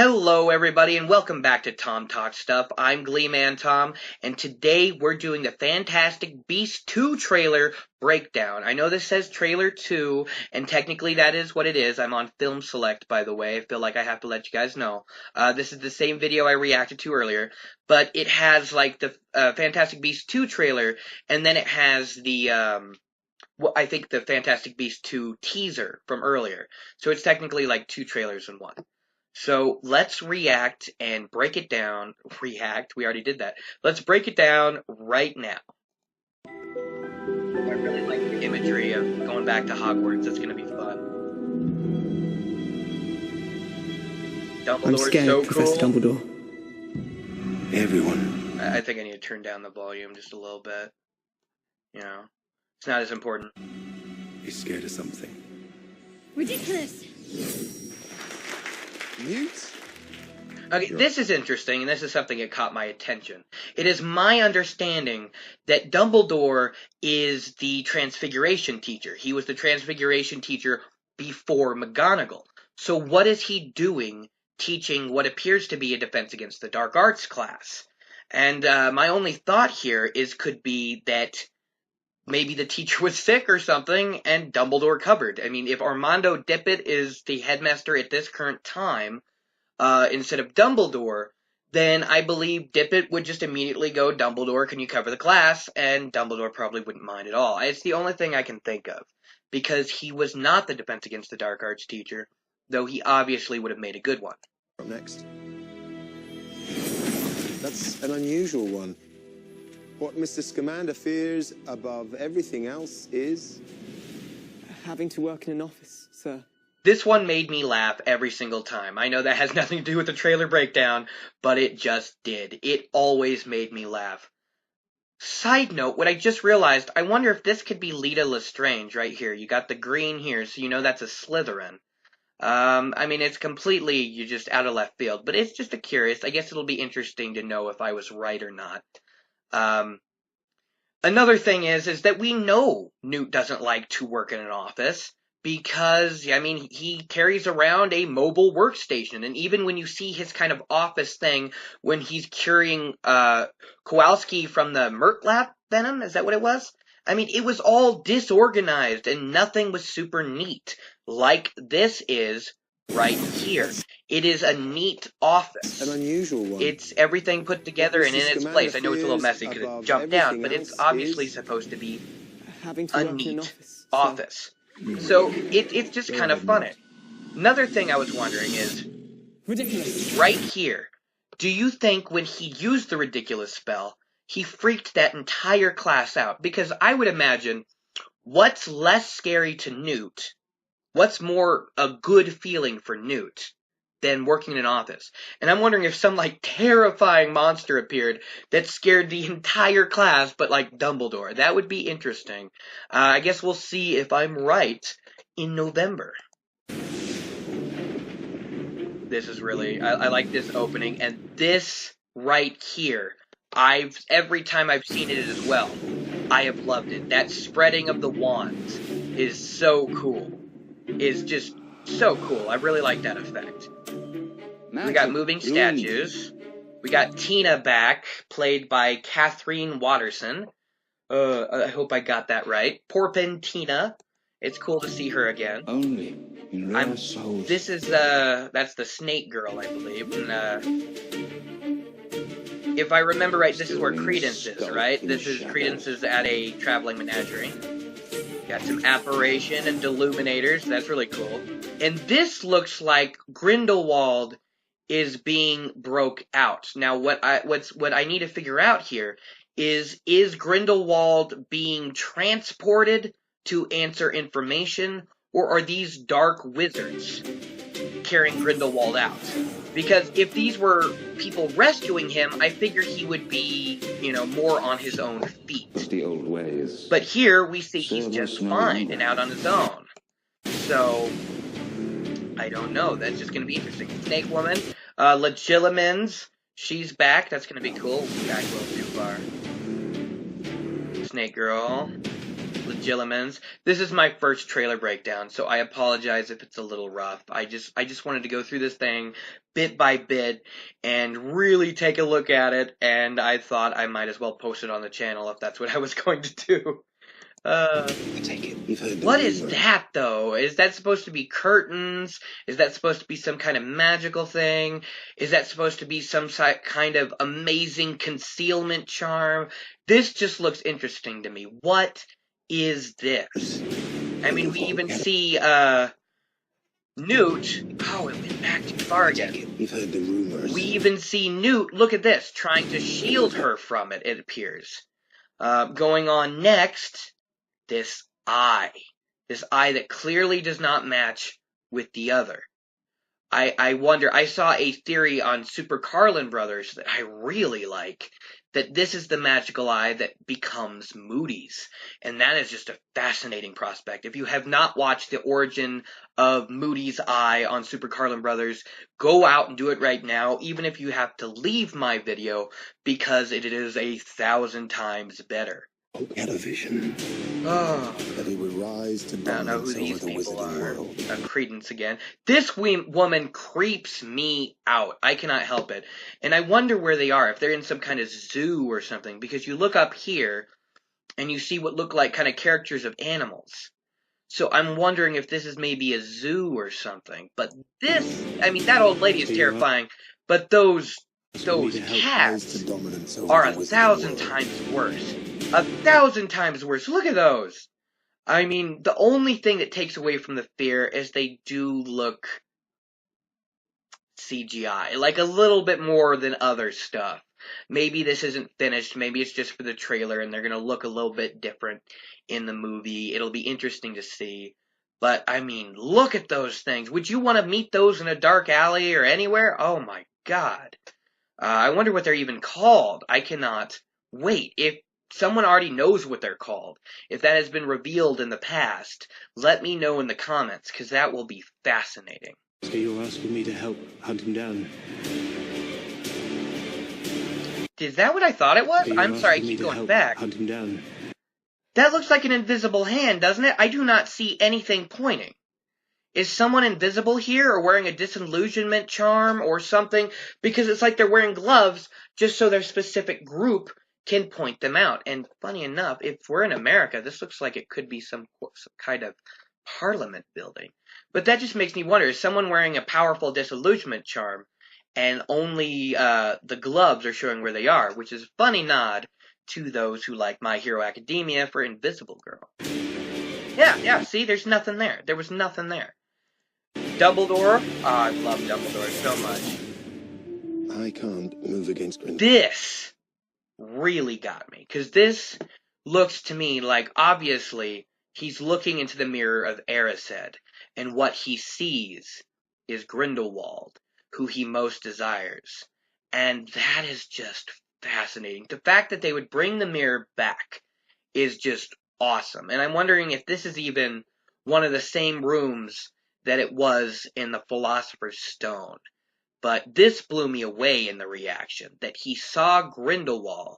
Hello everybody and welcome back to Tom Talks Stuff. I'm Gleeman Tom, and today we're doing the Fantastic Beasts 2 trailer breakdown. I know this says trailer 2, and technically that is what it is. I'm on Film Select, by the way. I feel like I have to let you guys know. This is the same video I reacted to earlier, but it has like the Fantastic Beasts 2 trailer, and then it has the I think the Fantastic Beasts 2 teaser from earlier. So it's technically like two trailers in one. So let's react and break it down. React? We already did that. Let's break it down right now. I really like the imagery of going back to Hogwarts. It's going to be fun. Dumbledore's I'm scared, so Professor cool. Dumbledore. Everyone. I think I need to turn down the volume just a little bit. You know, it's not as important. He's scared of something. Ridiculous. Mute? Okay, this is interesting, and this is something that caught my attention. It is my understanding that Dumbledore is the Transfiguration teacher. He was the Transfiguration teacher before McGonagall. So what is he doing teaching what appears to be a Defense Against the Dark Arts class? And my only thought here could be that maybe the teacher was sick or something, and Dumbledore covered. I mean, if Armando Dippet is the headmaster at this current time, instead of Dumbledore, then I believe Dippet would just immediately go, Dumbledore, can you cover the class? And Dumbledore probably wouldn't mind at all. It's the only thing I can think of, because he was not the Defense Against the Dark Arts teacher, though he obviously would have made a good one. Up next. That's an unusual one. What Mr. Scamander fears above everything else is Having to work in an office, sir. This one made me laugh every single time. I know that has nothing to do with the trailer breakdown, but it just did. It always made me laugh. Side note, what I just realized, I wonder if this could be Lita Lestrange right here. You got the green here, so you know that's a Slytherin. I mean, it's completely, you're just out of left field, but it's just a curious. I guess it'll be interesting to know if I was right or not. Another thing is that we know Newt doesn't like to work in an office because, I mean, he carries around a mobile workstation, and even when you see his kind of office thing when he's curing, Kowalski from the Murtlap venom, is that what it was? I mean, it was all disorganized and nothing was super neat, like this is right here. It is a neat office. an unusual one. It's everything put together and in its Scamander place. I know it's a little fears messy because it above jumped down, everything but it's else obviously is supposed to be Having to a work in an neat office. office. So it's just kind of funny. Another thing I was wondering is, Ridiculous. right here, do you think when he used the ridiculous spell, he freaked that entire class out? Because I would imagine, what's less scary to Newt, what's more a good feeling for Newt than working in an office? And I'm wondering if some, like, terrifying monster appeared that scared the entire class, but, like, Dumbledore. That would be interesting. I guess we'll see if I'm right in November. This is really, I like this opening, and this right here, every time I've seen it as well, I have loved it. That spreading of the wands is so cool. Is just so cool. I really like that effect. We got moving statues. We got Tina back, played by Kathleen Watterson. I hope I got that right. Porpin Tina. It's cool to see her again. Only in rare souls. This is, that's the snake girl, I believe. And, if I remember right, this is where Credence is, right? This is Credence is at a traveling menagerie. Got some apparition and deluminators. That's really cool. And this looks like Grindelwald is being broke out. Now, what I need to figure out here is Grindelwald being transported to answer information, or are these dark wizards carrying Grindelwald out? Because if these were people rescuing him, I figure he would be, you know, more on his own feet. The old ways. But here we see he's just fine and out on his own. So, I don't know. That's just going to be interesting. Snake Woman, Legilimens, she's back. That's going to be cool. Back a little too far. Snake Girl, Gillimans. This is my first trailer breakdown, so I apologize if it's a little rough. I just wanted to go through this thing bit by bit and really take a look at it, and I thought I might as well post it on the channel if that's what I was going to do. I take it you've heard the What is rumor. that, though? Is that supposed to be curtains? Is that supposed to be some kind of magical thing? Is that supposed to be some kind of amazing concealment charm? This just looks interesting to me. What is this? I mean, we even see, Newt. Oh, it went back too far again. You've heard the rumors. We even see Newt, look at this, trying to shield her from it, it appears. Going on next, this eye. This eye that clearly does not match with the other. I wonder, I saw a theory on Super Carlin Brothers that I really like, that this is the magical eye that becomes Moody's. And that is just a fascinating prospect. If you have not watched the origin of Moody's eye on Super Carlin Brothers, go out and do it right now, even if you have to leave my video, because it is 1,000 times better. He had a vision Oh. that he would rise to I don't know who dominance over these the people wizarding are. world. Credence again. This woman creeps me out. I cannot help it. And I wonder where they are, if they're in some kind of zoo or something, because you look up here and you see what look like kind of characters of animals. So I'm wondering if this is maybe a zoo or something. But this, I mean, that old lady is terrifying, but those cats Rise to dominance over are the 1,000 wizarding world. times worse. 1,000 times worse. Look at those. I mean, the only thing that takes away from the fear is they do look CGI, like a little bit more than other stuff. Maybe this isn't finished, maybe it's just for the trailer and they're gonna look a little bit different in the movie. It'll be interesting to see. But, I mean, look at those things. Would you want to meet those in a dark alley or anywhere? Oh my god. I wonder what they're even called. I cannot wait. If someone already knows what they're called, if that has been revealed in the past, let me know in the comments, because that will be fascinating. So you're asking me to help hunt him down? Is that what I thought it was? So you're I'm sorry, I asking me keep to going help back. Hunt him down. That looks like an invisible hand, doesn't it? I do not see anything pointing. Is someone invisible here or wearing a disillusionment charm or something? Because it's like they're wearing gloves just so their specific group can point them out. And funny enough, if we're in America, this looks like it could be some kind of parliament building. But that just makes me wonder, is someone wearing a powerful disillusionment charm and only the gloves are showing where they are, which is a funny nod to those who like My Hero Academia for Invisible Girl. Yeah, see, there's nothing there. There was nothing there. Dumbledore? Oh, I love Dumbledore so much. I can't move against Grindelwald. This really got me, because this looks to me like, obviously, he's looking into the mirror of Erised, and what he sees is Grindelwald, who he most desires. And that is just fascinating. The fact that they would bring the mirror back is just awesome. And I'm wondering if this is even one of the same rooms that it was in the Philosopher's Stone. But this blew me away in the reaction, that he saw Grindelwald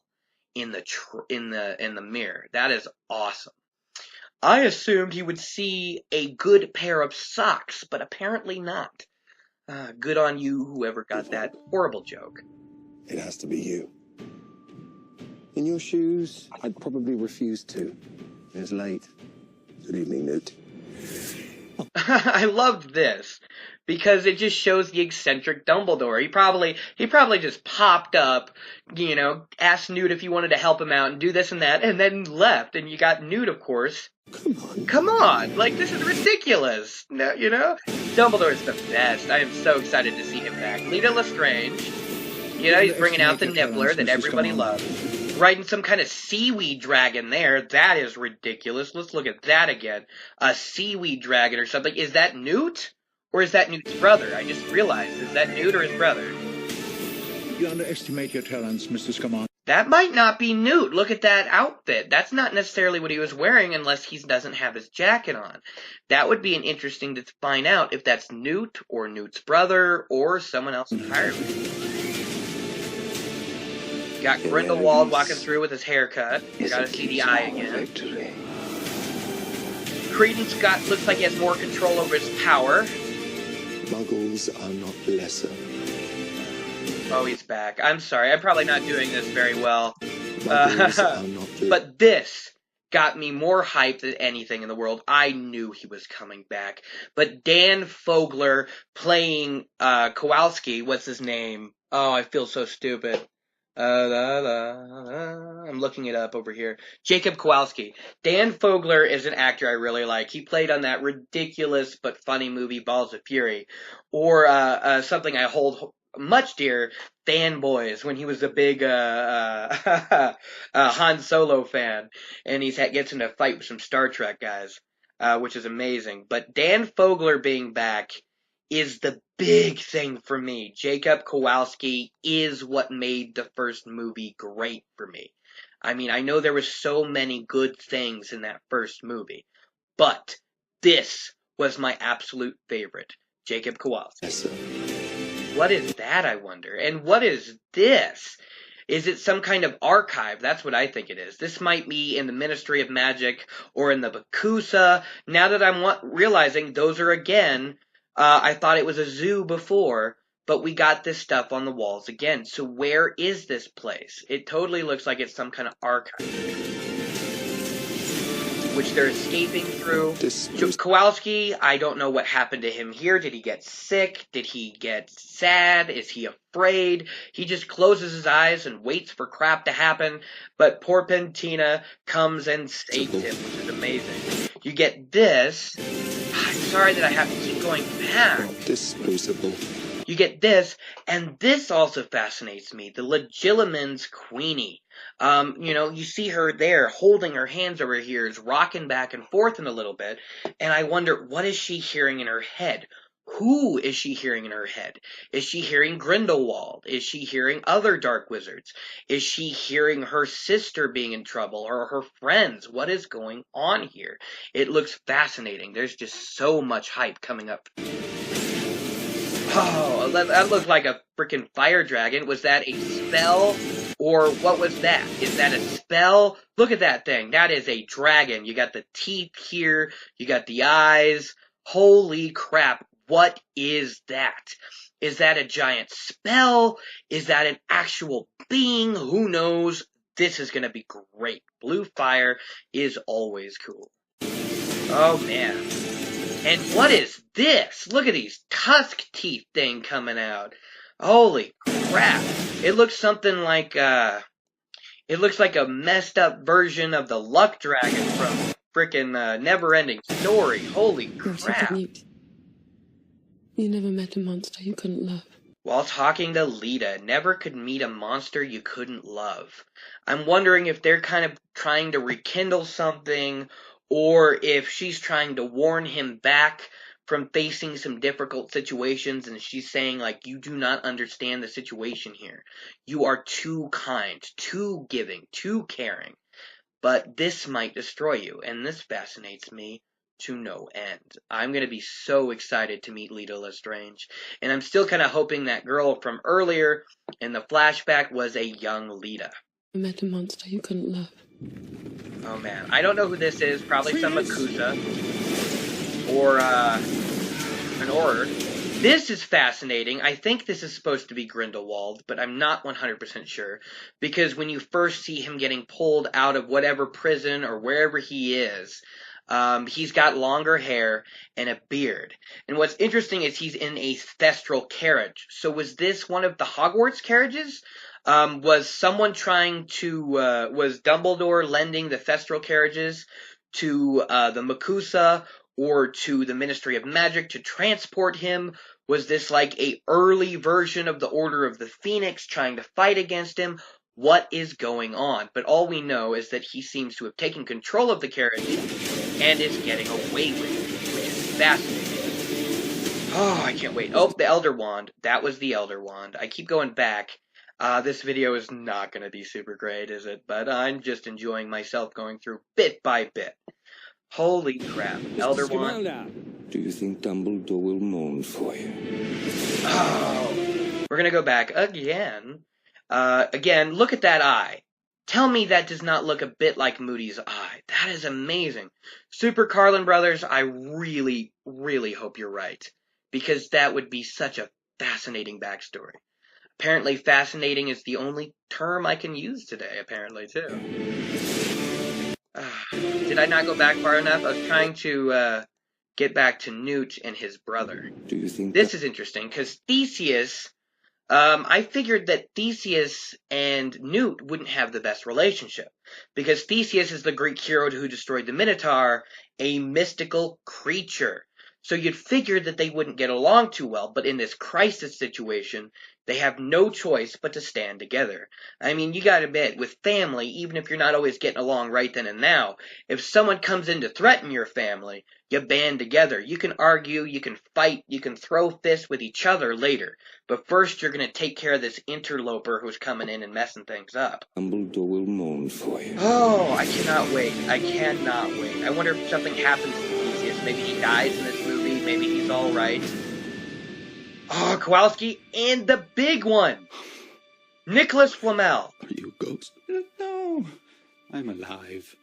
in the mirror. That is awesome. I assumed he would see a good pair of socks, but apparently not. Good on you, whoever got that horrible joke. It has to be you. In your shoes, I'd probably refuse to. It's late. Good evening, Newt. I loved this because it just shows the eccentric Dumbledore. He probably just popped up, asked Newt if he wanted to help him out and do this and that, and then left. And you got Newt, of course. Come on, like, this is ridiculous. No, Dumbledore's the best. I am so excited to see him back. Lita Lestrange, he's bringing out the nibbler that everybody loves. Riding some kind of seaweed dragon there. That is ridiculous. Let's look at that again. A seaweed dragon or something. Is that Newt? Or is that Newt's brother? I just realized. Is that Newt or his brother? You underestimate your talents, Mr. Scamander. That might not be Newt. Look at that outfit. That's not necessarily what he was wearing unless he doesn't have his jacket on. That would be an interesting to find out if that's Newt or Newt's brother or someone else entirely. Got Grindelwald walking through with his haircut. You gotta see the eye again. Victory. Credence looks like he has more control over his power. Muggles are not lesser. Oh, he's back. I'm sorry. I'm probably not doing this very well. Muggles are not But this got me more hype than anything in the world. I knew he was coming back. But Dan Fogler playing Kowalski, what's his name? Oh, I feel so stupid. I'm looking it up over here. Jacob Kowalski. Dan Fogler is an actor I really like. He played on that ridiculous but funny movie Balls of Fury. Or something I hold much dear, Fanboys, when he was a big Han Solo fan. And he gets into a fight with some Star Trek guys, which is amazing. But Dan Fogler being back is the big thing for me. Jacob Kowalski is what made the first movie great for me. I mean, I know there were so many good things in that first movie, but this was my absolute favorite. Jacob Kowalski. lesser. What is that, I wonder? And what is this? Is it some kind of archive? That's what I think it is. This might be in the Ministry of Magic or in the Bakusa. Now that I'm realizing those are again, I thought it was a zoo before, but we got this stuff on the walls again. So where is this place? It totally looks like it's some kind of archive, which they're escaping through. Kowalski, I don't know what happened to him here. Did he get sick? Did he get sad? Is he afraid? He just closes his eyes and waits for crap to happen, but poor Pentina comes and saves him, which is amazing. You get this. I'm sorry that I have to keep going back. Disposable. You get this, and this also fascinates me. The Legilimens Queenie. You see her there holding her hands over her ears, rocking back and forth in a little bit, and I wonder, what is she hearing in her head? Who is she hearing in her head? Is she hearing Grindelwald? Is she hearing other dark wizards? Is she hearing her sister being in trouble or her friends? What is going on here? It looks fascinating. There's just so much hype coming up. Oh, that looked like a freaking fire dragon. Was that a spell? Or what was that? Is that a spell? Look at that thing. That is a dragon. You got the teeth here. You got the eyes. Holy crap. What is that? Is that a giant spell? Is that an actual being? Who knows? This is going to be great. Blue fire is always cool. Oh, man. And what is this? Look at these tusk teeth thing coming out. Holy crap. It looks something like, it looks like a messed up version of the Luck Dragon from frickin' Neverending Story. Holy crap. You never met a monster you couldn't love. While talking to Lita, never could meet a monster you couldn't love. I'm wondering if they're kind of trying to rekindle something, or if she's trying to warn him back from facing some difficult situations, and she's saying, like, you do not understand the situation here. You are too kind, too giving, too caring. But this might destroy you, and this fascinates me to no end. I'm going to be so excited to meet Lita Lestrange, and I'm still kind of hoping that girl from earlier in the flashback was a young Lita. You met a monster you couldn't love. Oh man, I don't know who this is. Probably some Akusa or an Auror. This is fascinating. I think this is supposed to be Grindelwald, but I'm not 100% sure, because when you first see him getting pulled out of whatever prison or wherever he is, he's got longer hair and a beard. And what's interesting is he's in a thestral carriage. So was this one of the Hogwarts carriages? Was someone trying to, was Dumbledore lending the thestral carriages to the Makusa or to the Ministry of Magic to transport him? Was this like a early version of the Order of the Phoenix trying to fight against him? What is going on? But all we know is that he seems to have taken control of the carriage and is getting away with it, which is fascinating. Oh, I can't wait. Oh, the Elder Wand. That was the Elder Wand. I keep going back. This video is not going to be super great, is it? But I'm just enjoying myself going through bit by bit. Holy crap. Elder Wand. Do you think Dumbledore will mourn for you? Oh. We're going to go back again. Again, look at that eye. Tell me that does not look a bit like Moody's eye. That is amazing. Super Carlin Brothers, I really, really hope you're right. Because that would be such a fascinating backstory. Apparently fascinating is the only term I can use today, apparently, too. Did I not go back far enough? I was trying to get back to Newt and his brother. Do you think This is interesting, because Theseus... I figured that Theseus and Newt wouldn't have the best relationship, because Theseus is the Greek hero who destroyed the Minotaur, a mystical creature. So you'd figure that they wouldn't get along too well, but in this crisis situation, they have no choice but to stand together. I mean, you gotta admit, with family, even if you're not always getting along right then and now, if someone comes in to threaten your family, you band together. You can argue, you can fight, you can throw fists with each other later. But first, you're gonna take care of this interloper who's coming in and messing things up. Dumbledore will mourn for you? Oh, I cannot wait. I cannot wait. I wonder if something happens to Theseus. Maybe he dies in this movie. Maybe he's alright. Oh, Kowalski, and the big one! Nicholas Flamel. Are you a ghost? No, I'm alive.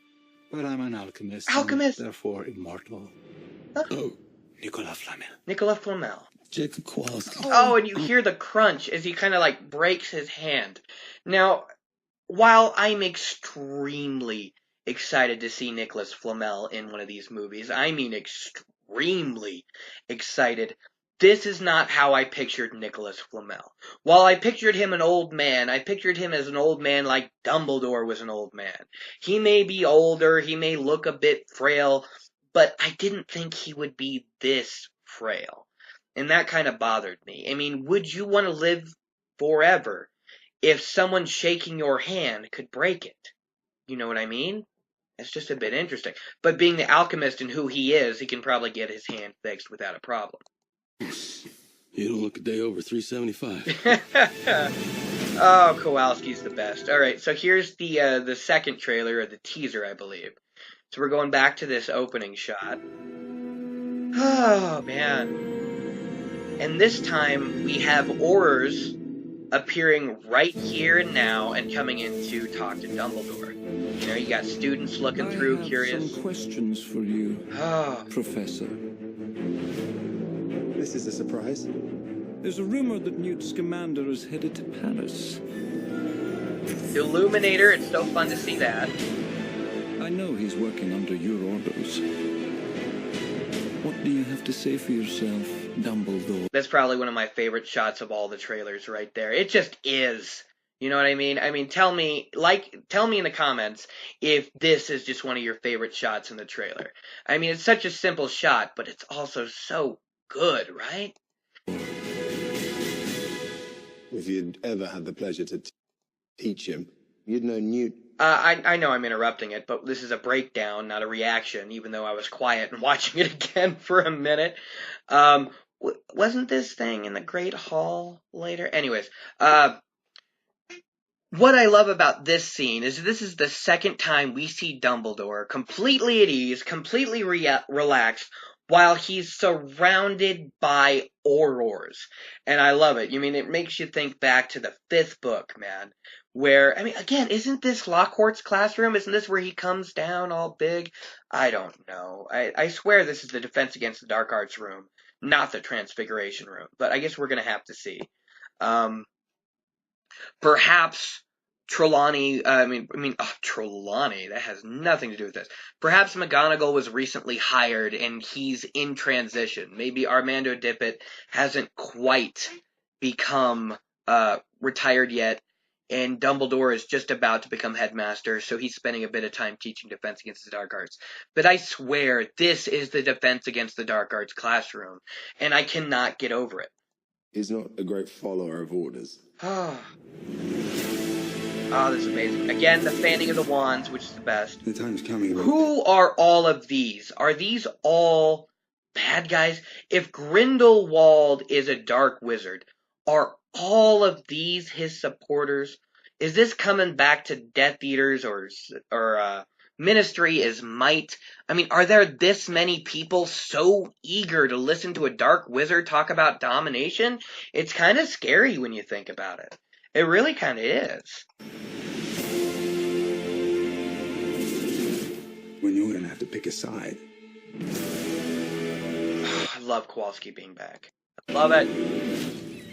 But I'm an alchemist. Alchemist? And therefore immortal. Huh? Oh, Nicolas Flamel. Nicholas Flamel. Jacob Kowalski. Oh, and you hear the crunch as he kind of like breaks his hand. Now, while I'm extremely excited to see Nicholas Flamel in one of these movies, I mean extremely excited, this is not how I pictured Nicholas Flamel. While I pictured him an old man, I pictured him as an old man like Dumbledore was an old man. He may be older, he may look a bit frail, but I didn't think he would be this frail. And that kind of bothered me. I mean, would you want to live forever if someone shaking your hand could break it? You know what I mean? It's just a bit interesting. But being the alchemist and who he is, he can probably get his hand fixed without a problem. You don't look a day over 375. Oh, Kowalski's the best. Alright, so here's the second trailer, or the teaser, I believe. So we're going back to this opening shot. Oh, man. And this time, we have Aurors appearing right here and now and coming in to talk to Dumbledore. You know, you got students looking through, curious. Some questions for you, Professor. This is a surprise. There's a rumor that Newt Scamander is headed to Paris. Illuminator, it's so fun to see that. I know he's working under your orders. What do you have to say for yourself, Dumbledore? That's probably one of my favorite shots of all the trailers right there. It just is. You know what I mean? I mean, tell me in the comments if this is just one of your favorite shots in the trailer. I mean, it's such a simple shot, but it's also so good, right? If you'd ever had the pleasure to teach him, you'd know Newt. I know I'm interrupting it, but this is a breakdown, not a reaction, even though I was quiet and watching it again for a minute. Wasn't this thing in the Great Hall later? Anyways, what I love about this scene is this is the second time we see Dumbledore completely at ease, completely relaxed, while he's surrounded by Aurors. And I love it. You mean, it makes you think back to the 5th book, man. Where, I mean, again, isn't this Lockhart's classroom? Isn't this where he comes down all big? I don't know. I swear this is the Defense Against the Dark Arts room, not the Transfiguration room. But I guess we're going to have to see. Perhaps Trelawney, Trelawney, that has nothing to do with this. Perhaps McGonagall was recently hired and he's in transition. Maybe Armando Dippet hasn't quite become retired yet, and Dumbledore is just about to become headmaster, so he's spending a bit of time teaching Defense Against the Dark Arts. But I swear, this is the Defense Against the Dark Arts classroom, and I cannot get over it. He's not a great follower of orders. Oh, this is amazing. Again, the fanning of the wands, which is the best. The time's coming. Who are all of these? Are these all bad guys? If Grindelwald is a dark wizard, are all of these his supporters? Is this coming back to Death Eaters or Ministry is might? I mean, are there this many people so eager to listen to a dark wizard talk about domination? It's kind of scary when you think about it. It really kind of is. when you're going to have to pick a side. I love Kowalski being back. I love it.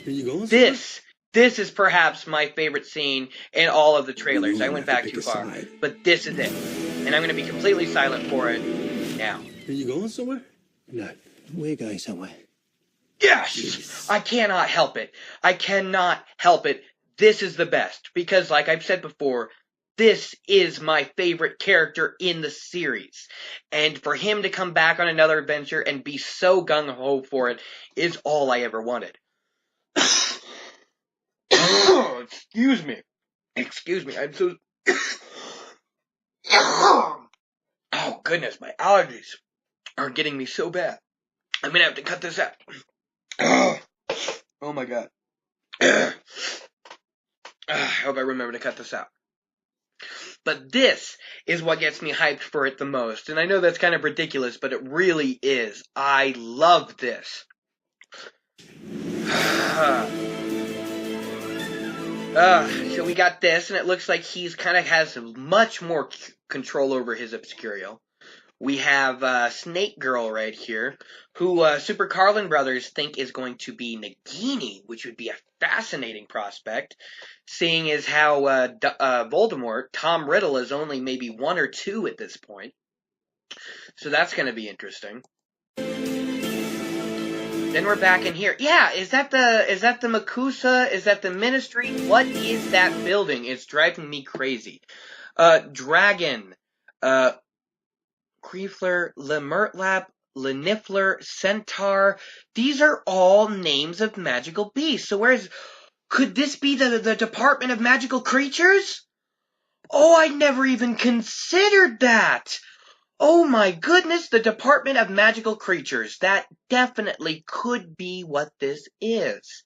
Are you going? This is perhaps my favorite scene in all of the trailers. I went back too far, but this is it. And I'm going to be completely silent for it now. Are you going somewhere? No, we're going somewhere. Yes! I cannot help it. I cannot help it. This is the best. Because, like I've said before, this is my favorite character in the series. And for him to come back on another adventure and be so gung-ho for it is all I ever wanted. Excuse me. Excuse me. I'm so... Oh, goodness. My allergies are getting me so bad. I'm going to have to cut this out. Oh, my God. I hope I remember to cut this out. But this is what gets me hyped for it the most. And I know that's kind of ridiculous, but it really is. I love this. So we got this, and it looks like he's kind of has much more control over his Obscurial. We have Snake Girl right here, who Super Carlin Brothers think is going to be Nagini, which would be a fascinating prospect, seeing as how Voldemort, Tom Riddle, is only maybe 1 or 2 at this point. So that's going to be interesting. Then we're back in here. Yeah, is that the Makusa? Is that the Ministry? What is that building? It's driving me crazy. Dragon, Creefler, Lemurtlap, Lenifler, Centaur. These are all names of magical beasts. So could this be the Department of Magical Creatures? Oh, I never even considered that. Oh my goodness, the Department of Magical Creatures. That definitely could be what this is.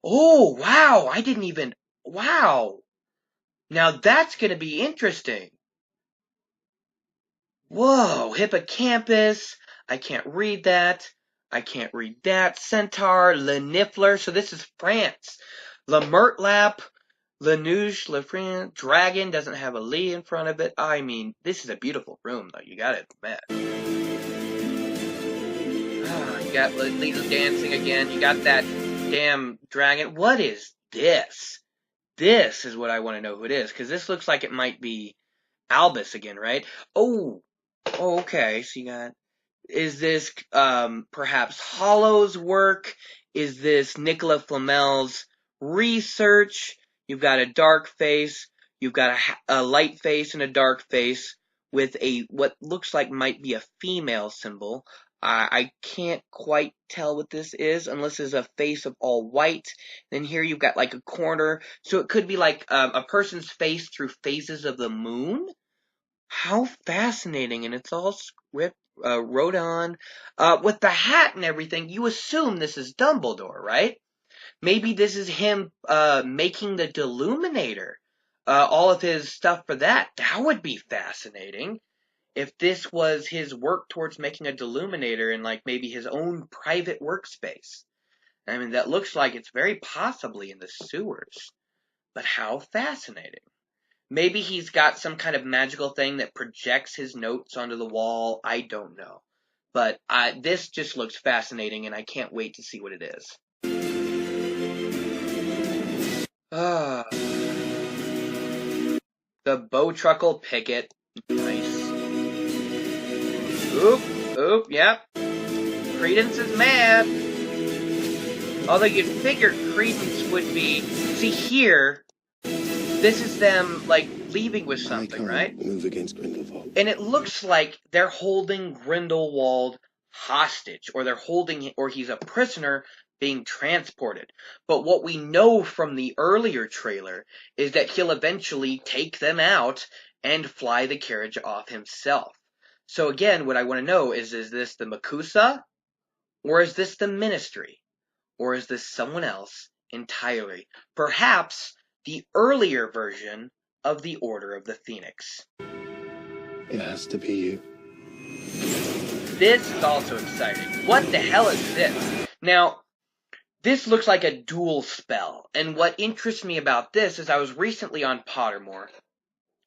Oh, wow, wow. Now that's gonna be interesting. Whoa, Hippocampus, I can't read that. Centaur, Lenifler, so this is France. Lemurtlap, Lenouche, Lefran, Dragon, doesn't have a Lee in front of it. I mean, this is a beautiful room, though, you gotta admit. You got Lisa dancing again, you got that damn dragon. What is this? This is what I want to know who it is, because this looks like it might be Albus again, right? Oh, okay, so you got... Is this perhaps Hollow's work? Is this Nicola Flamel's research? You've got a dark face. You've got a light face and a dark face with what looks like might be a female symbol. I can't quite tell what this is unless it's a face of all white. Then here you've got like a corner. So it could be like a person's face through phases of the moon. How fascinating. And it's all wrote on. With the hat and everything, you assume this is Dumbledore, right? Maybe this is him making the Deluminator. All of his stuff for that. That would be fascinating. If this was his work towards making a Deluminator in like maybe his own private workspace. I mean, that looks like it's very possibly in the sewers. But how fascinating. Maybe he's got some kind of magical thing that projects his notes onto the wall. I don't know. But this just looks fascinating, and I can't wait to see what it is. The Bowtruckle Picket. Nice. Oop, yep. Credence is mad. Although you'd figure Credence would be... See, here... This is them, like, leaving with something, right? Move against Grindelwald. And it looks like they're holding Grindelwald hostage, or he's a prisoner being transported. But what we know from the earlier trailer is that he'll eventually take them out and fly the carriage off himself. So again, what I want to know is this the Makusa? Or is this the Ministry? Or is this someone else entirely? Perhaps the earlier version of the Order of the Phoenix. It has to be you. This is also exciting. What the hell is this? Now, this looks like a dual spell, and what interests me about this is I was recently on Pottermore,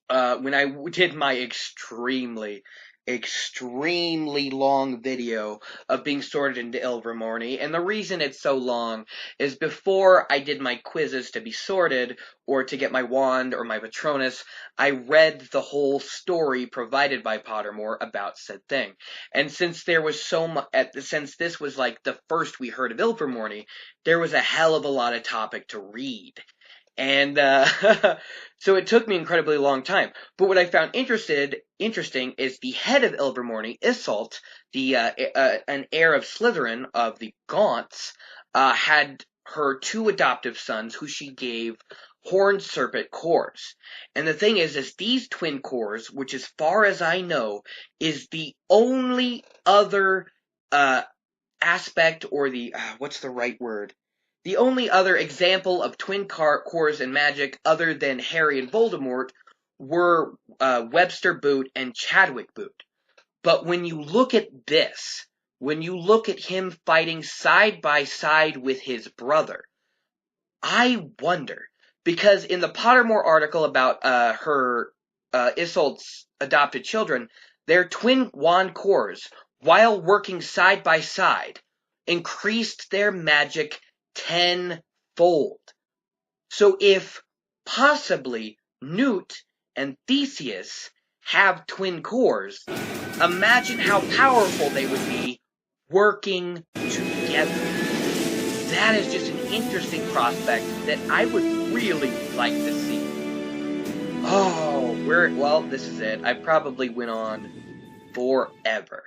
when I did my extremely long video of being sorted into Ilvermorny, and the reason it's so long is before I did my quizzes to be sorted, or to get my wand or my Patronus, I read the whole story provided by Pottermore about said thing. And since there was so much, since this was like the first we heard of Ilvermorny, there was a hell of a lot of topic to read. And so it took me an incredibly long time. But what I found interesting is the head of Ilvermorny, Isolt, an heir of Slytherin of the Gaunts, had her two adoptive sons who she gave horned serpent cores. And the thing is these twin cores, which as far as I know, is the only other aspect, or the what's the right word? The only other example of twin cores in magic other than Harry and Voldemort were Webster Boot and Chadwick Boot. But when you look at this, when you look at him fighting side by side with his brother, I wonder, because in the Pottermore article about her Isolt's adopted children, their twin wand cores, while working side by side, increased their magic tenfold. So if possibly Newt and Theseus have twin cores, imagine how powerful they would be working together. That is just an interesting prospect that I would really like to see. Oh, well, this is it. I probably went on forever.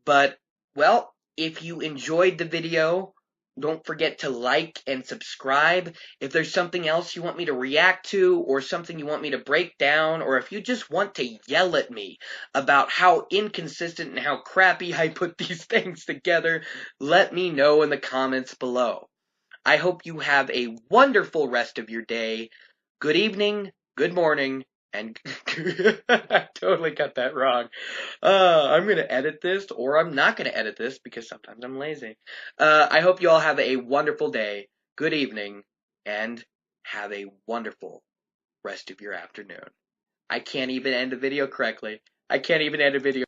But, well, if you enjoyed the video, don't forget to like and subscribe. If there's something else you want me to react to, or something you want me to break down, or if you just want to yell at me about how inconsistent and how crappy I put these things together, let me know in the comments below. I hope you have a wonderful rest of your day. Good evening, good morning, and I totally got that wrong. I'm going to edit this, or I'm not going to edit this, because sometimes I'm lazy. I hope you all have a wonderful day, good evening, and have a wonderful rest of your afternoon. I can't even end a video correctly. I can't even end a video